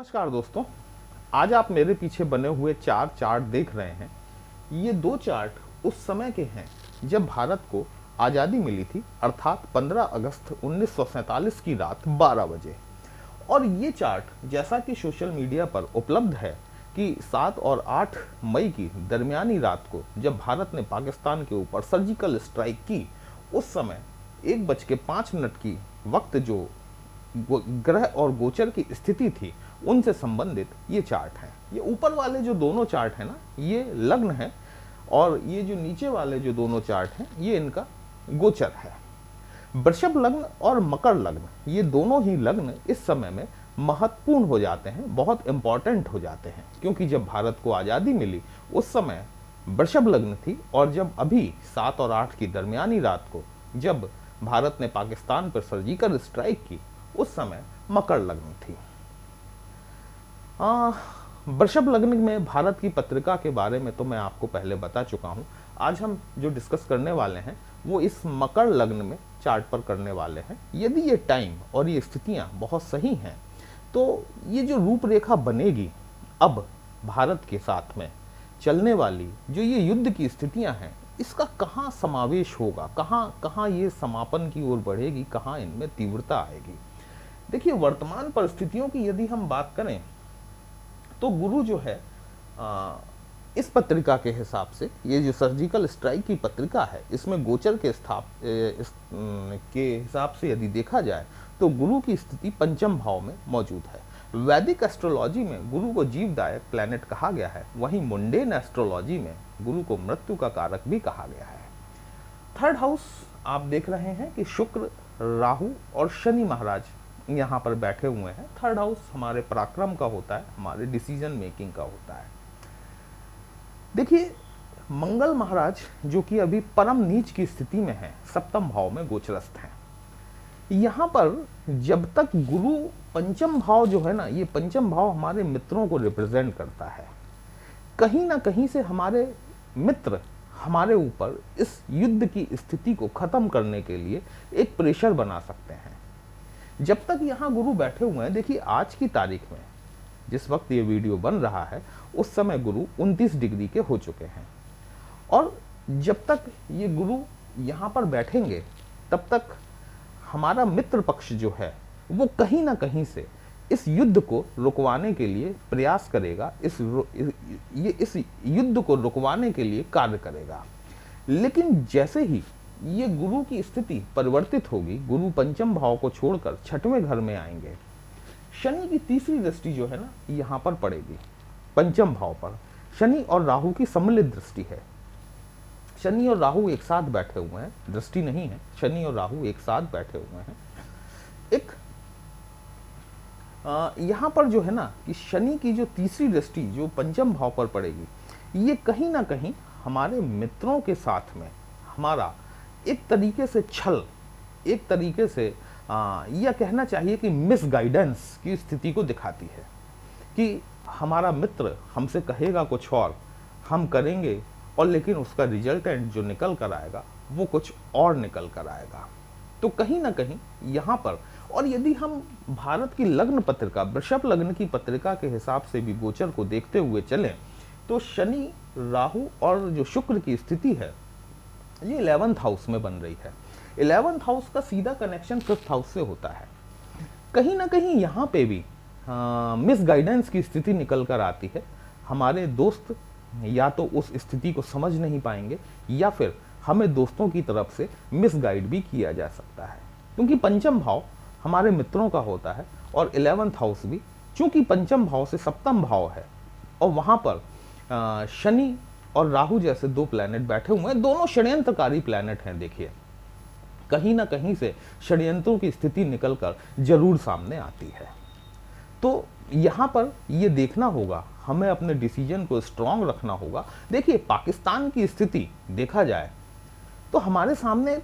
नमस्कार दोस्तों, आज आप मेरे पीछे बने हुए चार चार्ट देख रहे हैं। ये दो चार्ट उस समय के हैं जब भारत को आज़ादी मिली थी, अर्थात 15 अगस्त 1947 की रात 12 बजे। और ये चार्ट जैसा कि सोशल मीडिया पर उपलब्ध है कि 7 और 8 मई की दरमियानी रात को जब भारत ने पाकिस्तान के ऊपर सर्जिकल स्ट्राइक की, उस समय 1:05 की वक्त जो ग्रह और गोचर की स्थिति थी उनसे संबंधित ये चार्ट हैं। ये ऊपर वाले जो दोनों चार्ट हैं ना, ये लग्न है, और ये जो नीचे वाले जो दोनों चार्ट हैं ये इनका गोचर है। वृषभ लग्न और मकर लग्न, ये दोनों ही लग्न इस समय में महत्वपूर्ण हो जाते हैं, बहुत इंपॉर्टेंट हो जाते हैं, क्योंकि जब भारत को आज़ादी मिली उस समय वृषभ लग्न थी, और जब अभी 7 और 8 की दरमियानी रात को जब भारत ने पाकिस्तान पर सर्जिकल स्ट्राइक की, उस समय मकर लग्न थी। वृषभ लग्न में भारत की पत्रिका के बारे में तो मैं आपको पहले बता चुका हूं। आज हम जो डिस्कस करने वाले हैं वो इस मकर लग्न में चार्ट पर करने वाले हैं। यदि ये टाइम और ये स्थितियां बहुत सही हैं तो ये जो रूपरेखा बनेगी अब भारत के साथ में चलने वाली जो ये युद्ध की स्थितियां हैं, इसका कहाँ समावेश होगा, कहाँ कहाँ ये समापन की ओर बढ़ेगी, कहाँ इनमें तीव्रता आएगी। देखिए, वर्तमान परिस्थितियों की यदि हम बात करें तो गुरु जो है इस पत्रिका के हिसाब से, ये जो सर्जिकल स्ट्राइक की पत्रिका है, इसमें गोचर के के हिसाब से यदि देखा जाए तो गुरु की स्थिति पंचम भाव में मौजूद है। वैदिक एस्ट्रोलॉजी में गुरु को जीवदायक प्लैनेट कहा गया है, वहीं मुंडेन एस्ट्रोलॉजी में गुरु को मृत्यु का कारक भी कहा गया है। थर्ड हाउस आप देख रहे हैं कि शुक्र, राहु और शनि महाराज यहाँ पर बैठे हुए हैं। थर्ड हाउस हमारे पराक्रम का होता है, हमारे डिसीजन मेकिंग का होता है। देखिए, मंगल महाराज जो कि अभी परम नीच की स्थिति में है, सप्तम भाव में गोचरस्थ हैं। यहाँ पर जब तक गुरु पंचम भाव जो है ना, ये पंचम भाव हमारे मित्रों को रिप्रेजेंट करता है। कहीं ना कहीं से हमारे मित्र हमारे ऊपर इस युद्ध की स्थिति को खत्म करने के लिए एक प्रेशर बना सकते हैं। जब तक यहाँ गुरु बैठे हुए हैं, देखिए आज की तारीख में जिस वक्त ये वीडियो बन रहा है उस समय गुरु 29 डिग्री के हो चुके हैं, और जब तक ये गुरु यहाँ पर बैठेंगे तब तक हमारा मित्र पक्ष जो है वो कहीं ना कहीं से इस युद्ध को रुकवाने के लिए प्रयास करेगा, इस युद्ध को रुकवाने के लिए कार्य करेगा। लेकिन जैसे ही ये गुरु की स्थिति परिवर्तित होगी, गुरु पंचम भाव को छोड़कर छठवें घर में आएंगे, शनि की तीसरी दृष्टि जो है ना यहाँ पर पड़ेगी पंचम भाव पर। शनि और राहु की सम्मिलित दृष्टि है। शनि और राहु एक साथ बैठे हुए हैं, दृष्टि नहीं है, शनि और राहु एक साथ बैठे हुए हैं। एक यहाँ पर जो है ना कि शनि की जो तीसरी दृष्टि जो पंचम भाव पर पड़ेगी, ये कहीं ना कहीं हमारे मित्रों के साथ में हमारा एक तरीके से छल, एक तरीके से यह कहना चाहिए कि मिसगाइडेंस की स्थिति को दिखाती है कि हमारा मित्र हमसे कहेगा कुछ और हम करेंगे, और लेकिन उसका रिजल्टेंट जो निकल कर आएगा वो कुछ और निकल कर आएगा। तो कहीं ना कहीं यहाँ पर, और यदि हम भारत की लग्न पत्रिका, वृषभ लग्न की पत्रिका के हिसाब से भी गोचर को देखते हुए चलें तो शनि, राहु और जो शुक्र की स्थिति है ये 11th हाउस में बन रही है। 11th हाउस का सीधा कनेक्शन 5th हाउस से होता है। कहीं ना कहीं यहाँ पे भी मिसगाइडेंस की स्थिति निकल कर आती है। हमारे दोस्त या तो उस स्थिति को समझ नहीं पाएंगे, या फिर हमें दोस्तों की तरफ से मिसगाइड भी किया जा सकता है, क्योंकि पंचम भाव हमारे मित्रों का होता है, और 11th हाउस भी चूंकि पंचम भाव से सप्तम भाव है, और वहाँ पर शनि और राहु जैसे दो प्लैनेट बैठे हुए हैं, दोनों षड्यंत्रकारी प्लैनेट हैं। देखिए, कहीं ना कहीं से षड्यंत्रों की स्थिति निकलकर जरूर सामने आती है। तो यहाँ पर ये देखना होगा, हमें अपने डिसीजन को स्ट्रांग रखना होगा। देखिए, पाकिस्तान की स्थिति देखा जाए तो हमारे सामने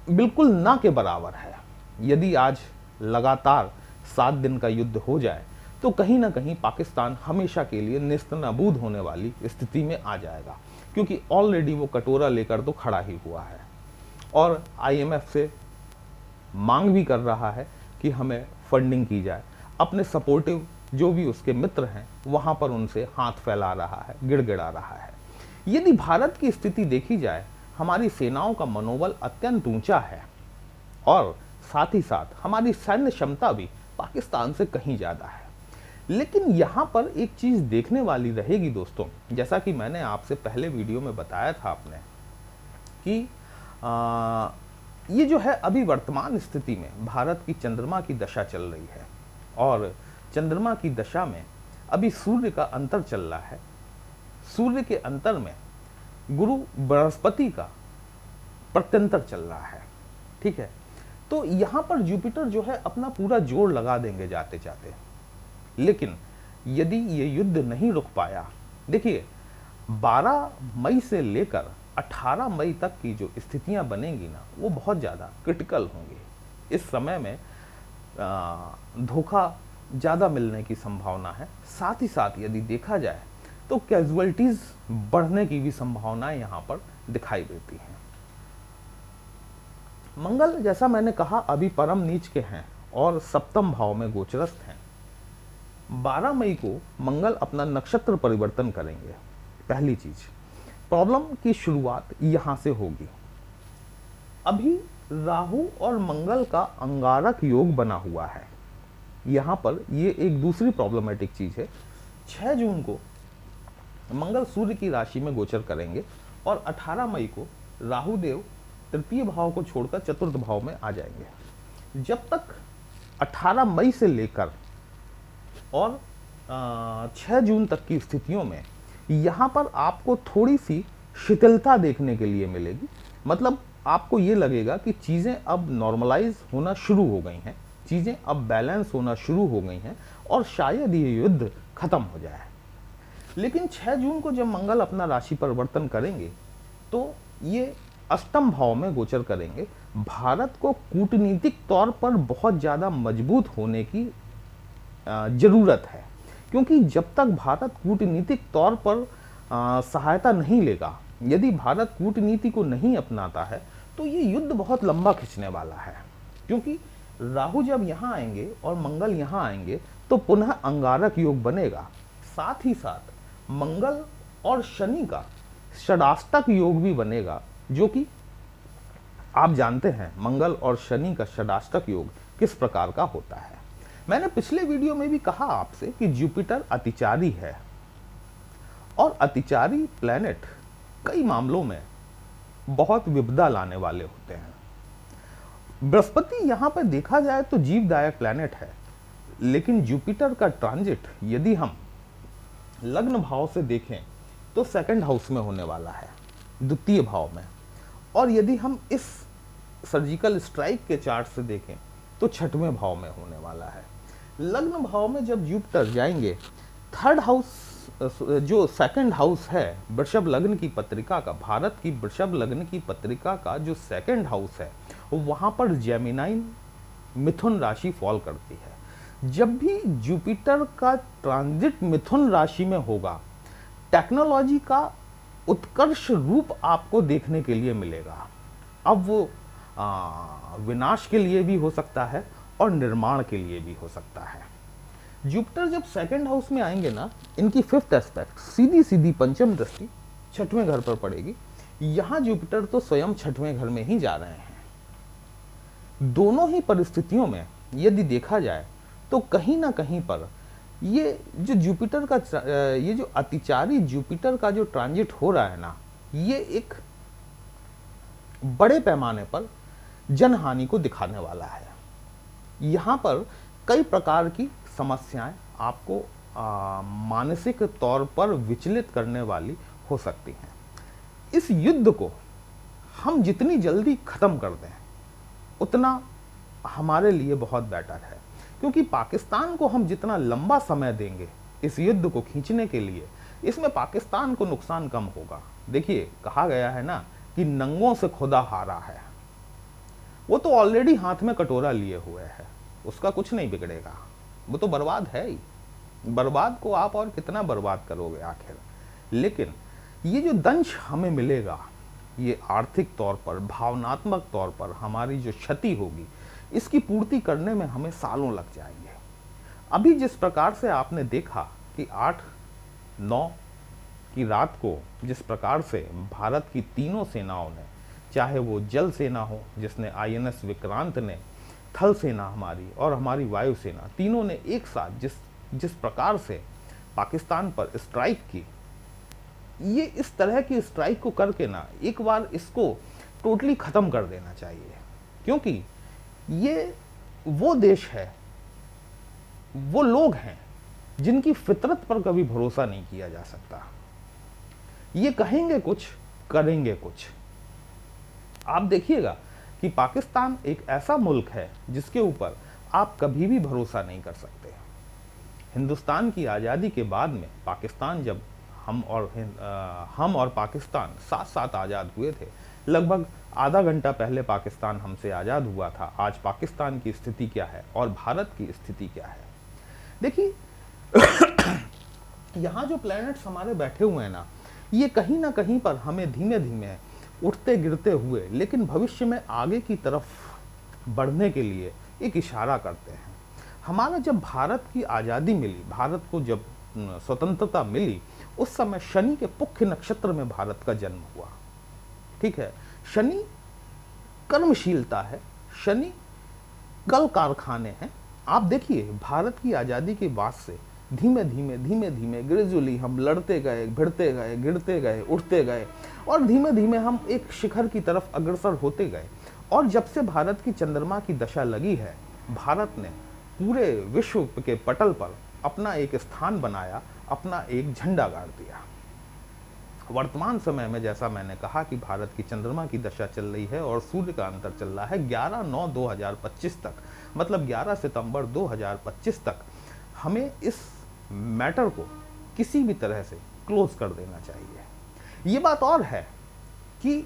बिल्कुल ना के बराबर है। यदि आज लगातार 7 दिन का युद्ध हो जाए तो कहीं ना कहीं पाकिस्तान हमेशा के लिए नेस्तनाबूद होने वाली स्थिति में आ जाएगा, क्योंकि ऑलरेडी वो कटोरा लेकर तो खड़ा ही हुआ है, और IMF से मांग भी कर रहा है कि हमें फंडिंग की जाए। अपने सपोर्टिव जो भी उसके मित्र हैं वहां पर उनसे हाथ फैला रहा है, गिड़गिड़ा रहा है। यदि भारत की स्थिति देखी जाए, हमारी सेनाओं का मनोबल अत्यंत ऊंचा है और साथ ही साथ हमारी सैन्य क्षमता भी पाकिस्तान से कहीं ज्यादा है। लेकिन यहां पर एक चीज देखने वाली रहेगी दोस्तों, जैसा कि मैंने आपसे पहले वीडियो में बताया था आपने कि ये जो है अभी वर्तमान स्थिति में भारत की चंद्रमा की दशा चल रही है और चंद्रमा की दशा में अभी सूर्य का अंतर चल रहा है। सूर्य के अंतर में गुरु बृहस्पति का प्रत्यंतर चल रहा है, ठीक है। तो यहां पर जुपिटर जो है अपना पूरा जोर लगा देंगे जाते जाते। लेकिन यदि ये युद्ध नहीं रुक पाया, देखिए 12 मई से लेकर 18 मई तक की जो स्थितियां बनेंगी ना, वो बहुत ज़्यादा क्रिटिकल होंगी। इस समय में धोखा ज़्यादा मिलने की संभावना है। साथ ही साथ यदि देखा जाए तो कैजुअलिटीज़ बढ़ने की भी संभावनाएं यहाँ पर दिखाई देती हैं। मंगल, जैसा मैंने कहा, अभी परम नीच के हैं और सप्तम भाव में गोचरस्थ हैं। 12 मई को मंगल अपना नक्षत्र परिवर्तन करेंगे। पहली चीज, प्रॉब्लम की शुरुआत यहां से होगी। अभी राहु और मंगल का अंगारक योग बना हुआ है। यहां पर ये एक दूसरी प्रॉब्लमेटिक चीज है। 6 जून को मंगल सूर्य की राशि में गोचर करेंगे और 18 मई को राहु देव तृतीय भाव को छोड़कर चतुर्थ भाव में आ जाएंगे। जब तक 18 मई से लेकर और 6 जून तक की स्थितियों में यहाँ पर आपको थोड़ी सी शिथिलता देखने के लिए मिलेगी। मतलब आपको ये लगेगा कि चीज़ें अब नॉर्मलाइज होना शुरू हो गई हैं, चीज़ें अब बैलेंस होना शुरू हो गई हैं और शायद ये युद्ध खत्म हो जाए। लेकिन 6 जून को जब मंगल अपना राशि परिवर्तन करेंगे तो ये अष्टम भाव में गोचर करेंगे। भारत को कूटनीतिक तौर पर बहुत ज़्यादा मजबूत होने की जरूरत है, क्योंकि जब तक भारत कूटनीतिक तौर पर सहायता नहीं लेगा, यदि भारत कूटनीति को नहीं अपनाता है तो ये युद्ध बहुत लंबा खिंचने वाला है। क्योंकि राहु जब यहाँ आएंगे और मंगल यहाँ आएंगे तो पुनः अंगारक योग बनेगा। साथ ही साथ मंगल और शनि का षडाष्टक योग भी बनेगा, जो कि आप जानते हैं मंगल और शनि का षडाष्टक योग किस प्रकार का होता है। मैंने पिछले वीडियो में भी कहा आपसे कि जुपिटर अतिचारी है और अतिचारी प्लैनेट कई मामलों में बहुत विपदा लाने वाले होते हैं। बृहस्पति यहां पर देखा जाए तो जीवदायक प्लैनेट है, लेकिन जुपिटर का ट्रांजिट यदि हम लग्न भाव से देखें तो सेकंड हाउस में होने वाला है, द्वितीय भाव में। और यदि हम इस सर्जिकल स्ट्राइक के चार्ट से देखें तो 6वें भाव में होने वाला है। लग्न भाव में जब जुपिटर जाएंगे, थर्ड हाउस जो सेकंड हाउस है वृषभ लग्न की पत्रिका का, भारत की वृषभ लग्न की पत्रिका का जो सेकंड हाउस है, वहां पर जेमिनाइन मिथुन राशि फॉल करती है। जब भी जुपिटर का ट्रांजिट मिथुन राशि में होगा, टेक्नोलॉजी का उत्कर्ष रूप आपको देखने के लिए मिलेगा। अब वो विनाश के लिए भी हो सकता है और निर्माण के लिए भी हो सकता है। जुपिटर जब सेकंड हाउस में आएंगे ना, इनकी 5th एस्पेक्ट सीधी सीधी पंचम दृष्टि 6वें घर पर पड़ेगी। यहां जुपिटर तो स्वयं 6वें घर में ही जा रहे हैं। दोनों ही परिस्थितियों में यदि देखा जाए तो कहीं ना कहीं पर ये जो जुपिटर का ये जो अतिचारी जुपिटर का जो ट्रांजिट हो रहा है ना, ये एक बड़े पैमाने पर जनहानि को दिखाने वाला है। यहाँ पर कई प्रकार की समस्याएं आपको मानसिक तौर पर विचलित करने वाली हो सकती हैं। इस युद्ध को हम जितनी जल्दी खत्म कर दें उतना हमारे लिए बहुत बेटर है, क्योंकि पाकिस्तान को हम जितना लंबा समय देंगे इस युद्ध को खींचने के लिए, इसमें पाकिस्तान को नुकसान कम होगा। देखिए, कहा गया है ना कि नंगों से खुदा हारा है। वो तो ऑलरेडी हाथ में कटोरा लिए हुए है, उसका कुछ नहीं बिगड़ेगा, वो तो बर्बाद है ही। बर्बाद को आप और कितना बर्बाद करोगे आखिर। लेकिन ये जो दंश हमें मिलेगा, ये आर्थिक तौर पर, भावनात्मक तौर पर हमारी जो क्षति होगी, इसकी पूर्ति करने में हमें सालों लग जाएंगे। अभी जिस प्रकार से आपने देखा कि 8-9 की रात को जिस प्रकार से भारत की तीनों सेनाओं ने, चाहे वो जल सेना हो जिसने INS विक्रांत ने, थल सेना हमारी और हमारी वायुसेना, तीनों ने एक साथ जिस प्रकार से पाकिस्तान पर स्ट्राइक की, ये इस तरह की स्ट्राइक को करके ना एक बार इसको टोटली ख़त्म कर देना चाहिए। क्योंकि ये वो देश है, वो लोग हैं जिनकी फितरत पर कभी भरोसा नहीं किया जा सकता। ये कहेंगे कुछ, करेंगे कुछ। आप देखिएगा कि पाकिस्तान एक ऐसा मुल्क है जिसके ऊपर आप कभी भी भरोसा नहीं कर सकते। हिंदुस्तान की आज़ादी के बाद में पाकिस्तान, जब हम और पाकिस्तान साथ साथ आज़ाद हुए थे, लगभग आधा घंटा पहले पाकिस्तान हमसे आज़ाद हुआ था। आज पाकिस्तान की स्थिति क्या है और भारत की स्थिति क्या है? देखिए यहाँ जो प्लैनेट्स हमारे बैठे हुए हैं ना, ये कहीं ना कहीं पर हमें धीमे धीमे उठते गिरते हुए लेकिन भविष्य में आगे की तरफ बढ़ने के लिए एक इशारा करते हैं। हमारा जब भारत की आज़ादी मिली, भारत को जब स्वतंत्रता मिली, उस समय शनि के पुख्य नक्षत्र में भारत का जन्म हुआ। ठीक है, शनि कर्मशीलता है, शनि कल कारखाने हैं। आप देखिए भारत की आज़ादी के बाद से धीमे धीमे ग्रेजुअली हम लड़ते गए, भिड़ते गए, गिरते गए, उठते गए और धीमे धीमे हम एक शिखर की तरफ अग्रसर होते गए। और जब से भारत की चंद्रमा की दशा लगी है, भारत ने पूरे विश्व के पटल पर अपना एक स्थान बनाया, अपना एक झंडा गाड़ दिया। वर्तमान समय में जैसा मैंने कहा कि भारत की चंद्रमा की दशा चल रही है और सूर्य का अंतर चल रहा है 11/9/2025 तक, मतलब 11 सितंबर 2025 तक हमें इस मैटर को किसी भी तरह से क्लोज कर देना चाहिए। ये बात और है कि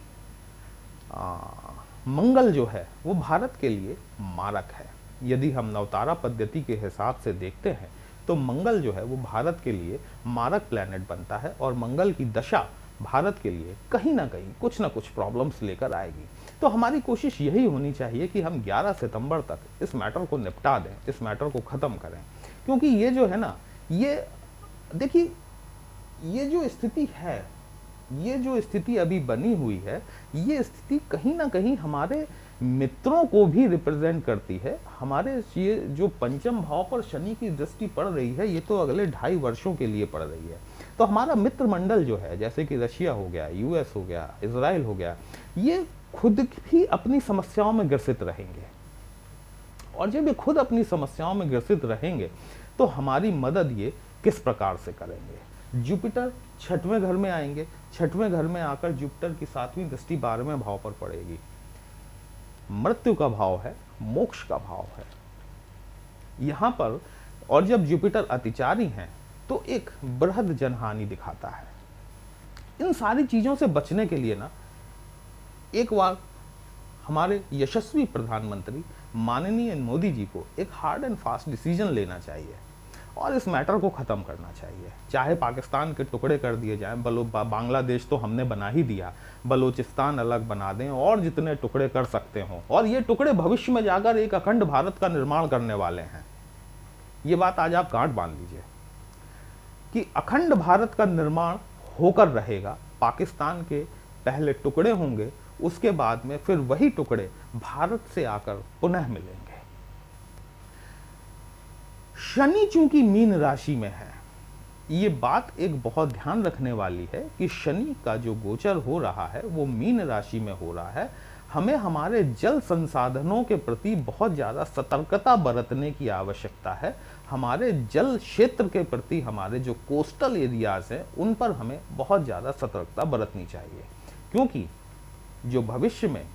मंगल जो है वो भारत के लिए मारक है। यदि हम नवतारा पद्धति के हिसाब से देखते हैं तो मंगल जो है वो भारत के लिए मारक प्लैनेट बनता है और मंगल की दशा भारत के लिए कहीं ना कहीं कुछ ना कुछ प्रॉब्लम्स लेकर आएगी। तो हमारी कोशिश यही होनी चाहिए कि हम 11 सितंबर तक इस मैटर को निपटा दें, इस मैटर को ख़त्म करें। क्योंकि ये जो है ना, ये देखिए, ये जो स्थिति है, ये जो स्थिति अभी बनी हुई है, ये स्थिति कहीं ना कहीं हमारे मित्रों को भी रिप्रेजेंट करती है। हमारे ये जो पंचम भाव पर शनि की दृष्टि पड़ रही है, ये तो अगले 2.5 वर्षों के लिए पड़ रही है। तो हमारा मित्र मंडल जो है, जैसे कि रशिया हो गया, US हो गया, इजराइल हो गया, ये खुद भी अपनी समस्याओं में ग्रसित रहेंगे। और जब ये खुद अपनी समस्याओं में ग्रसित रहेंगे तो हमारी मदद ये किस प्रकार से करेंगे? जुपिटर 6वें घर में आएंगे, 6वें घर में आकर जुपिटर की 7वीं दृष्टि 12वें भाव पर पड़ेगी। मृत्यु का भाव है, मोक्ष का भाव है यहां पर। और जब जुपिटर अतिचारी हैं तो एक बृहद जनहानि दिखाता है। इन सारी चीजों से बचने के लिए ना एक बार हमारे यशस्वी प्रधानमंत्री माननीय मोदी जी को एक हार्ड एंड फास्ट डिसीजन लेना चाहिए और इस मैटर को ख़त्म करना चाहिए। चाहे पाकिस्तान के टुकड़े कर दिए जाएं, बांग्लादेश तो हमने बना ही दिया, बलूचिस्तान अलग बना दें और जितने टुकड़े कर सकते हों। और ये टुकड़े भविष्य में जाकर एक अखंड भारत का निर्माण करने वाले हैं। ये बात आज आप गांठ बांध लीजिए कि अखंड भारत का निर्माण होकर रहेगा। पाकिस्तान के पहले टुकड़े होंगे, उसके बाद में फिर वही टुकड़े भारत से आकर पुनः मिलेंगे। शनि चूंकि मीन राशि में है, ये बात एक बहुत ध्यान रखने वाली है कि शनि का जो गोचर हो रहा है वो मीन राशि में हो रहा है। हमें हमारे जल संसाधनों के प्रति बहुत ज़्यादा सतर्कता बरतने की आवश्यकता है। हमारे जल क्षेत्र के प्रति, हमारे जो कोस्टल एरियाज हैं उन पर हमें बहुत ज़्यादा सतर्कता बरतनी चाहिए। क्योंकि जो भविष्य में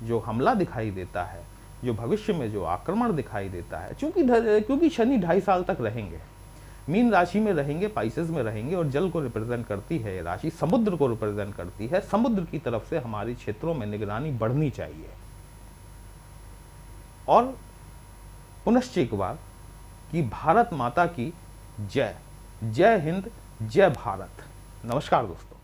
जो हमला दिखाई देता है, जो भविष्य में जो आक्रमण दिखाई देता है, क्योंकि शनि 2.5 साल तक रहेंगे, मीन राशि में रहेंगे, पाइसेस में रहेंगे और जल को रिप्रेजेंट करती है ये राशि, समुद्र को रिप्रेजेंट करती है। समुद्र की तरफ से हमारी क्षेत्रों में निगरानी बढ़नी चाहिए। और पुनश्च एक बार कि भारत माता की जय, जय हिंद, जय भारत। नमस्कार दोस्तों।